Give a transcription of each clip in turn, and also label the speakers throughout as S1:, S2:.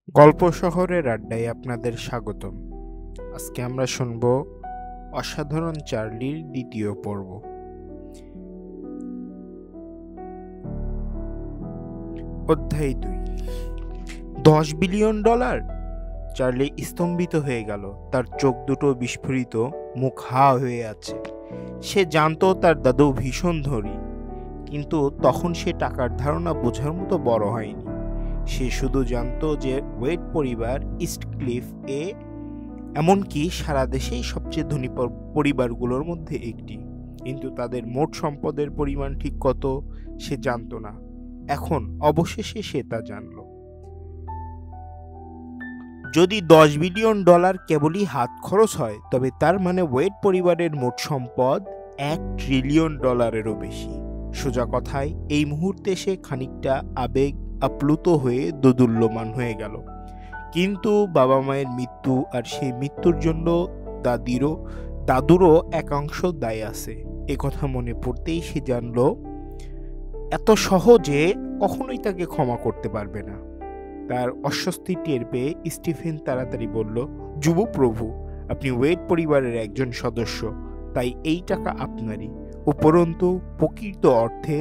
S1: গল্প শহরের আড্ডায় আপনাদের স্বাগতম। আজকে আমরা শুনব অসাধারণ চার্লির দ্বিতীয় পর্ব। অধ্যায় 2। $10 বিলিয়ন! চার্লি স্তম্ভিত হয়ে গেল। তার চোখ দুটো বিস্ফোরিত, মুখ হা হয়ে আছে। সে জানতো তার দাদু ভীষণ ধনী, কিন্তু তখন সে টাকার ধারণা বোঝার মতো বড় হয়নি। সে শুধু জানতো যে ওয়েড পরিবার ইস্ট ক্লিফ এ এমনকি সারা দেশেই সবচেয়ে ধনী পরিবারগুলোর মধ্যে একটি, কিন্তু তাদের মোট সম্পদের পরিমাণ ঠিক কত সে জানতো না। এখন অবশেষে সে তা জানল। যদি $10 বিলিয়ন কেবলই হাত খরচ হয়, তবে তার মানে ওয়েড পরিবারের মোট সম্পদ $1 ট্রিলিয়ন বেশি। সোজা কথায়, এই মুহূর্তে সে খানিকটা আবেগ আপ্লুত হয়ে দোদুল্যমান হয়ে গেল। কিন্তু বাবা মায়ের মৃত্যু আর সেই মৃত্যুর জন্য দাদুরও একাংশ দায় আছে, কথা মনে পড়তেই সে জানল এত সহজে কখনোই তাকে ক্ষমা করতে পারবে না। তার অস্বস্তি টের পেয়ে স্টিফেন তাড়াতাড়ি বলল, যুবপ্রভু, আপনি ওয়েড পরিবারের একজন সদস্য, তাই এই টাকা আপনারই। উপরন্তু প্রকৃত অর্থে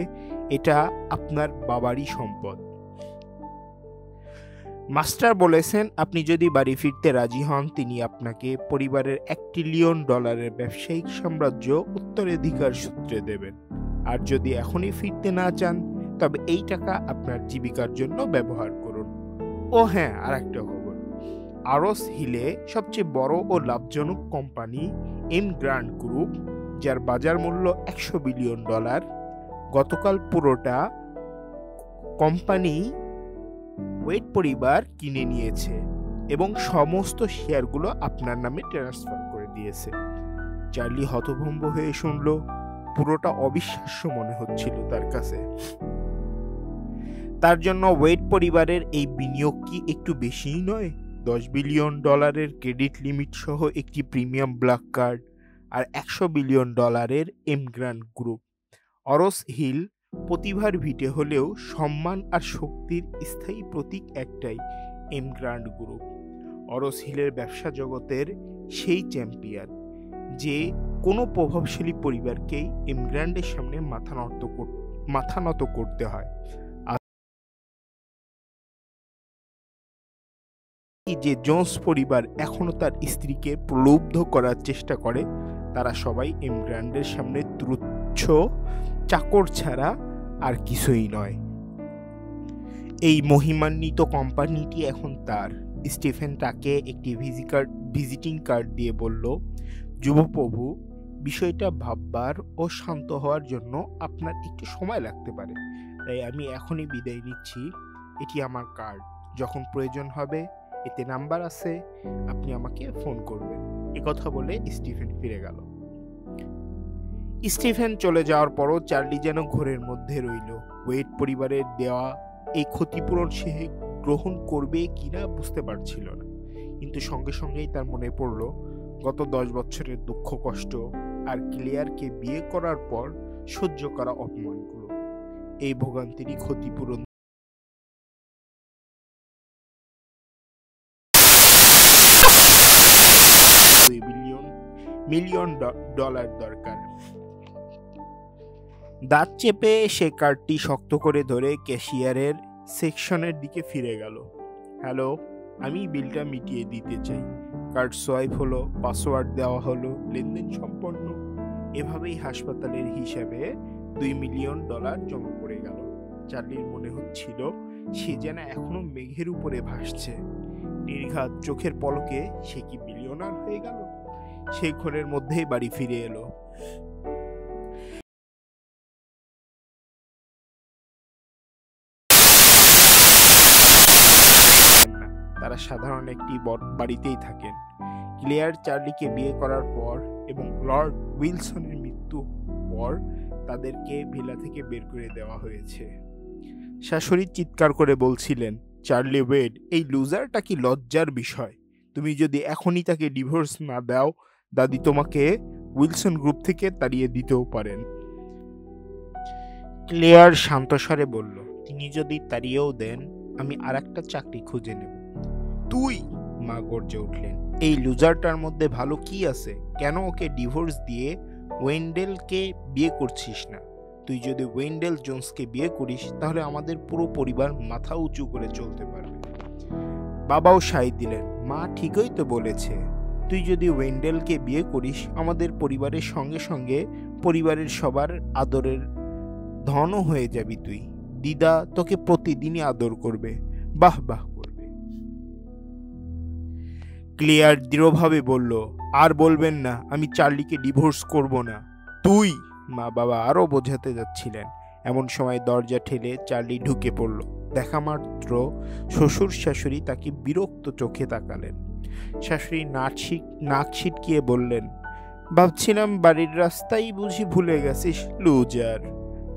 S1: এটা আপনার বাবারই সম্পদ। মাস্টার বলেছেন, আপনি যদি বাড়ি ফিরতে রাজি হন, তিনি আপনাকে পরিবারের $1 ট্রিলিয়ন ব্যবসায়িক সাম্রাজ্য উত্তরাধিকার সূত্রে দেবেন। আর যদি এখনই ফিরতে না চান, তবে এই টাকা আপনার জীবিকার জন্য ব্যবহার করুন। ও হ্যাঁ, আর একটা খবর, আরস হিলে সবচেয়ে বড় ও লাভজনক কোম্পানি এমগ্রান্ড গ্রুপ, যার বাজার মূল্য $100 বিলিয়ন, গতকাল পুরোটা কোম্পানি ওয়েড পরিবার কিনে নিয়েছে এবং সমস্ত শেয়ারগুলো আপনার নামে ট্রান্সফার করে দিয়েছে। চার্লি হতভম্ব হয়ে শুনল। পুরোটা অবিশ্বাস্য মনে হচ্ছিল তার কাছে। তার জন্য ওয়েড পরিবারের এই বিনিয়োগ কি একটু বেশিই নয়? $10 বিলিয়ন ক্রেডিট লিমিট সহ একটি প্রিমিয়াম ব্ল্যাক কার্ড, আর $100 বিলিয়ন এমগ্রান্ড গ্রুপ। অরস হিল প্রতিভার ভিটে হলেও সম্মান আর শক্তির স্থায়ী প্রতীক একটাই, এমগ্রান্ড গ্রুপ। অরস হিলের ব্যবসা জগতের সেই চ্যাম্পিয়ন, যে কোনো প্রভাবশালী পরিবারকেই এমগ্রান্ডের সামনে মাথা নত করতে হয়। যে জোন্স পরিবার এখনো তার স্ত্রীকে প্রলুব্ধ করার চেষ্টা করে, তারা সবাই এমগ্রান্ডের সামনে তুচ্ছ চাকর ছাড়া আর কিছুই নয়। এই মহিমান্বিত কোম্পানিটি এখন তার। স্টিফেন তাকে একটি ভিজিটিং কার্ড দিয়ে বলল, যুবপ্রভু, বিষয়টা ভাববার ও শান্ত হওয়ার জন্য আপনার একটু সময় লাগতে পারে, তাই আমি এখনই বিদায় নিচ্ছি। এটি আমার কার্ড, যখন প্রয়োজন হবে এতে নাম্বার আছে, আপনি আমাকে ফোন করবেন। কথা বলে স্টিফেন ফিরে গেল। স্টিফেন চলে যাওয়ার পরও চার্লি যেন ঘোরের মধ্যে রইল। ওয়েড পরিবারের দেওয়া এই ক্ষতিপূরণ সে গ্রহণ করবে কিনা বুঝতে পারছিল না, কিন্তু সঙ্গে সঙ্গেই তার মনে পড়ল গত 10 বছরের দুঃখ কষ্ট আর ক্লেয়ারকে বিয়ে করার পর সহ্য করা অপমানগুলো। এই ভোগান্তিরই ক্ষতিপূরণ $2 মিলিয়ন দরকার। দাঁত চেপে সে কার্ডটি শক্ত করে ধরে ক্যাশিয়ারের সেকশনের দিকে ফিরে গেল। হ্যালো, আমি বিলটা মিটিয়ে দিতে চাই। কার্ড সোয়াইপ হলো, পাসওয়ার্ড দেওয়া হলো, লেনদেন সম্পন্ন। এভাবেই হাসপাতালের হিসাবে $2 মিলিয়ন জমা পড়ে গেল। চার্লির মনে হচ্ছিল সে যেন এখনো মেঘের উপরে ভাসছে। নির্ঘাত চোখের পলকে সে কি বিলিয়নার হয়ে গেল? সে ঘরের মধ্যেই বাড়ি ফিরে এলো। তারা সাধারণ একটি বাড়িতেই থাকেন। ক্লেয়ার চার্লিকে বিয়ে করার পর এবং লর্ড উইলসনের মৃত্যু পর তাদেরকে ভিলা থেকে বের করে দেওয়া হয়েছে। শাশুড়ি চিৎকার করে বলছিলেন, চার্লি ওয়েড, এই লুজারটা কি লজ্জার বিষয়! তুমি যদি এখনই তাকে ডিভোর্স না দাও, দাদি তোমাকে উইলসন গ্রুপ থেকে তাড়িয়ে দিতেও পারেন। ক্লেয়ার শান্তস্বরে বলল, তিনি যদি তাড়িয়েও দেন, আমি আরেকটা চাকরি খুঁজে নেব। তুই? মা গর্জে উঠলেন। এই লুজারটার মধ্যে ভালো কি আছে? কেন ওকে ডিভোর্স দিয়ে ওয়েন্ডেলকে বিয়ে করছিস না? তুই যদি ওয়েন্ডেল জোন্সকে বিয়ে করিস তাহলে আমাদের পুরো পরিবার মাথা উঁচু করে চলতে পারবে। বাবাও সায় দিলেন, মা ঠিকই তো বলেছে। তুই যদি ওয়েন্ডেলকে বিয়ে করিস আমাদের পরিবারের সঙ্গে সঙ্গে পরিবারের সবার আদরের ধনও হয়ে যাবি তুই। দিদা তোকে প্রতিদিনই আদর করবে, বাহ বাহ করবে। ক্লিয়ার দৃঢ়ভাবে বলল, আর বলবেন না, আমি চার্লিকে ডিভোর্স করব না। তুই? মা বাবা আরো বোঝাতে যাচ্ছিলেন, এমন সময় দরজা ঠেলে চার্লি ঢুকে পড়ল। দেখা মাত্র শ্বশুর শাশুড়ি তাকে বিরক্ত চোখে তাকালেন। শাশুড়ি নাক ছিটকিয়ে বললেন, ভাবছিলাম বাড়ির রাস্তাই বুঝি ভুলে গেছিস, লুজার।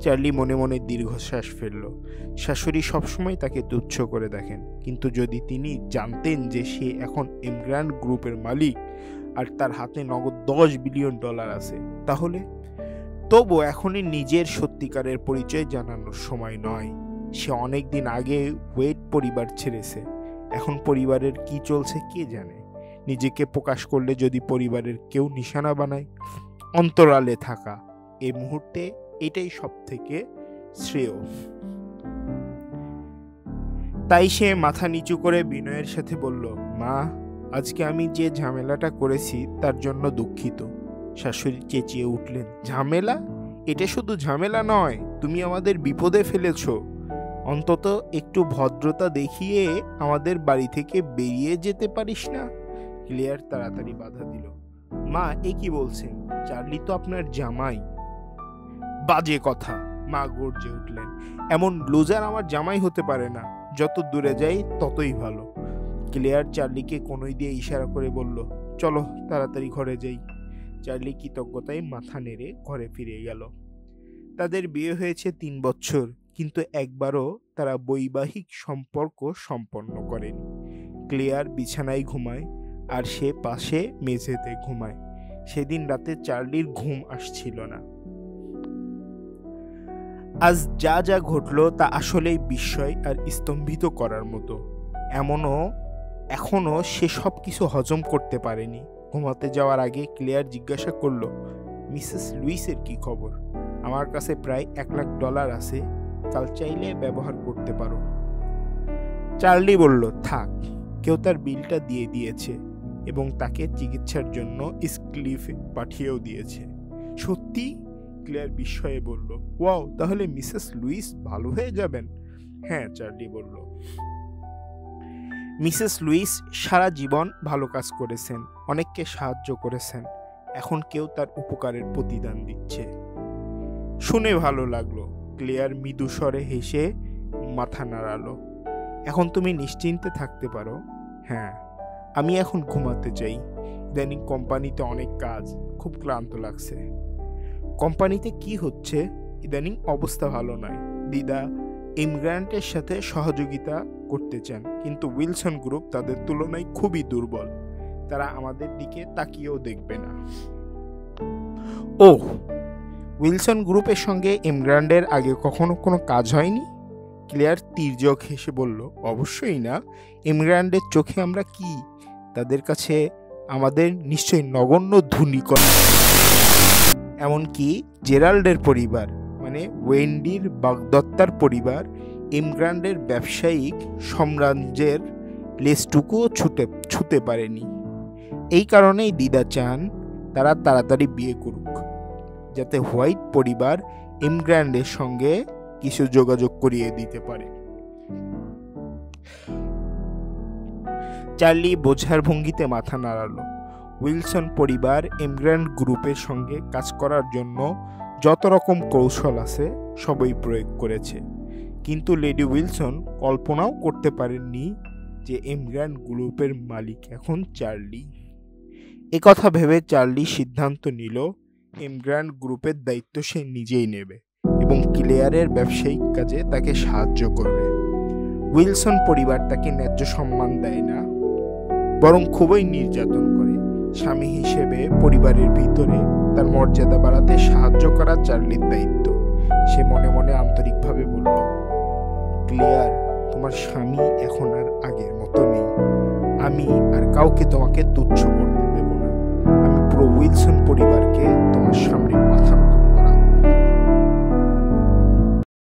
S1: চার্লি মনে মনে দীর্ঘশ্বাস ফেলল। শাশুড়ি সবসময় তাকে তুচ্ছ করে দেখেন, কিন্তু যদি তিনি জানতেন যে সে এখন এমগ্র্যান্ড গ্রুপের মালিক আর তার হাতে নগদ $10 বিলিয়ন আছে, তাহলে? তবু এখনই নিজের সত্যিকারের পরিচয় জানানোর সময় নয়। সে অনেকদিন আগে ওয়েড পরিবার ছেড়েছে। এখন পরিবারের কি চলছে কে জানে। নিজেকে প্রকাশ করলে যদি পরিবারের কেউ নিশানা বানায়, অন্তরালে থাকা এই মুহূর্তে এটাই সব থেকে শ্রেয়। তাই সে মাথা নিচু করে বিনয়ের সাথে বলল, মা, আজকে আমি যে ঝামেলাটা করেছি তার জন্য দুঃখিত। শাশুড়ি চেঁচিয়ে উঠলেন, ঝামেলা? এটা শুধু ঝামেলা নয়, তুমি আমাদের বিপদে ফেলেছ। অন্তত একটু ভদ্রতা দেখিয়ে আমাদের বাড়ি থেকে বেরিয়ে যেতে পারিস না? ক্লিয়ার তাড়াতাড়ি বাধা দিল, মা এ কি বলছেন? চার্লি তো আপনার জামাই। বাজে কথা, মা গর্জে উঠলেন, এমন লুজার আমার জামাই হতে পারে না। যত দূরে যাই ততই ভালো। ক্লিয়ার চার্লিকে কনুই দিয়ে ইশারা করে বলল, চলো তাড়াতাড়ি ঘরে যাই। চার্লি কৃতজ্ঞতায় মাথা নেড়ে ঘরে ফিরে গেল। তাদের বিয়ে হয়েছে 3 বছর, কিন্তু একবারও তারা বৈবাহিক সম্পর্ক সম্পন্ন করেনি। ক্লিয়ার বিছানায় ঘুমায় আর সে পাশে মেঝেতে ঘুমায়। সেদিন রাতে চার্লির ঘুম আসছিল না। আজ যা যা ঘটল তা আসলেই বিস্ময় আর স্তম্ভিত করার মতো। এখনো সে সব কিছু হজম করতে পারেনি। ঘুমাতে যাওয়ার আগে ক্লিয়ার জিজ্ঞাসা করল, মিসেস লুইসের কি খবর? আমার কাছে প্রায় $1,00,000 আছে, কাল চাইলে ব্যবহার করতে পারো। চার্লি বলল, থাক, কেউ তার বিলটা দিয়ে দিয়েছে এবং তাকে চিকিৎসার জন্য স্ক্লিফে পাঠিয়েও দিয়েছে। সত্যি? ক্লিয়ার বিস্ময়ে বলল, ওয়াও, তাহলে মিসেস লুইস ভালো হয়ে যাবেন? হ্যাঁ, চার্লি বলল। মিসেস লুইস সারা জীবন ভালো কাজ করেছেন, অনেককে সাহায্য করেছেন। এখন কেউ তার উপকারের প্রতিদান দিচ্ছে। শুনে ভালো লাগলো। ক্লিয়ার মৃদু স্বরে হেসে মাথা নাড়ালো। এখন তুমি নিশ্চিন্তে থাকতে পারো। হ্যাঁ, আমি এখন ঘুমাতে চাই। ইদানিং কোম্পানিতে অনেক কাজ, খুব ক্লান্ত লাগছে। কোম্পানিতে কি হচ্ছে? ইদানিং অবস্থা ভালো নয়। দিদা ইমিগ্র্যান্টের সাথে সহযোগিতা করতে চান, কিন্তু উইলসন গ্রুপ তাদের তুলনায় খুবই দুর্বল। তারা আমাদের দিকে তাকিয়েও দেখবে না। ওহ, উইলসন গ্রুপের সঙ্গে ইমিগ্র্যান্টের আগে কখনো কোনো কাজ হয়নি? ক্লিয়ার তির্যক হেসে বলল, অবশ্যই না। ইমিগ্র্যান্টের চোখে আমরা কি? তাদের কাছে আমাদের নিশ্চয়ই নগণ্য ধূলিকণা। এমনকি জেরাল্ডের পরিবার, মানে ওয়েন্ডির বাগদত্তার পরিবার, ইমিগ্র্যান্টের ব্যবসায়িক সাম্রাজ্যের লেজটুকুও ছুঁতে পারেনি। এই কারণেই দিদা চান তারা তাড়াতাড়ি বিয়ে করুক, যাতে হোয়াইট পরিবার ইমিগ্র্যান্টের সঙ্গে কিছু যোগাযোগ করিয়ে দিতে পারে। চার্লি বোঝার ভঙ্গিতে মাথা নাড়ালো। উইলসন পরিবার ইমিগ্র্যান্ট গ্রুপের সঙ্গে কাজ করার জন্য যত রকম কৌশল আছে সবই প্রয়োগ করেছে, কিন্তু লেডি উইলসন কল্পনাও করতে পারেননি যে ইমিগ্র্যান্ট গ্রুপের মালিক এখন চার্লি। একথা ভেবে চার্লি সিদ্ধান্ত নিল ইমিগ্র্যান্ট গ্রুপের দায়িত্ব সে নিজেই নেবে এবং ক্লিয়ারের ব্যবসায়িক কাজে তাকে সাহায্য করবে। উইলসন পরিবার তাকে ন্যায্য সম্মান দেয় না, বরং খুবই নির্যাতন করে। স্বামী হিসেবে পরিবারের ভিতরে তার মর্যাদা বাড়াতে সাহায্য করা চার্লির দায়িত্ব। সে মনে মনে আন্তরিকভাবে বলল, ক্লিয়ার, তোমার স্বামী এখন আর আগের মতো নেই। আমি আর কাউকে তোমাকে তুচ্ছ করতে দেব না। আমি পুরো উইলসন পরিবারকে তোমার সামনে